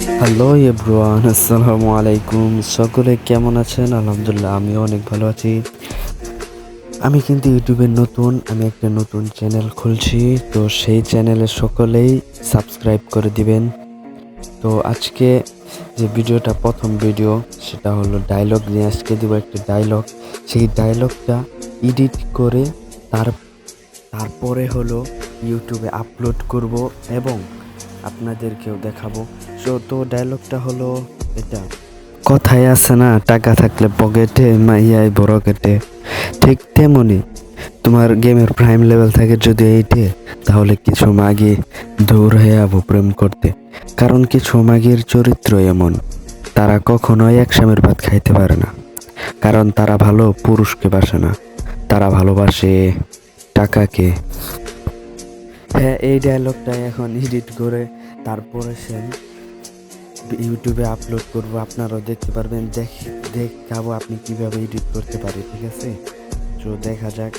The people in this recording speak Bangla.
হ্যালো এভরিওয়ান, আসসালামু আলাইকুম। সকলে কেমন আছেন? আলহামদুলিল্লাহ, আমিও অনেক ভালো আছি। আমি কিন্তু ইউটিউবে নতুন, আমি একটা নতুন চ্যানেল খুলছি। তো সেই চ্যানেলে সকলেই সাবস্ক্রাইব করে দিবেন। তো আজকে যে ভিডিওটা, প্রথম ভিডিও, সেটা হলো ডায়লগ নিয়ে আজকে দিব একটা ডায়লগ। সেই ডায়লগটা এডিট করে তারপরে হলো ইউটিউবে আপলোড করব এবং আপনাদেরকেও দেখাবো। তো ডায়লগটা হলো এটা, কথায় আছে না, টাকা থাকলে পকেটে মাইয়াই বড় কেটে। ঠিক তেমনি তোমার গেমের প্রাইম লেভেল থাকে যদি এইটে, তাহলে কিছু মাগি দৌড় হয়ে যাবো প্রেম করতে। কারণ কিছু মাগির চরিত্র এমন, তারা কখনোই এক স্বামীর ভাত খাইতে পারে না। কারণ তারা ভালো পুরুষকে বাসে না, তারা ভালোবাসে টাকাকে। হ্যাঁ, এই ডায়লগটা এখন এডিট করে তারপরে সে ইউটিউবে আপলোড করব, আপনারাও দেখতে পারবেন। দেখাবো আপনি কিভাবে এডিট করতে পারে, ঠিক আছে? তো দেখা যাক।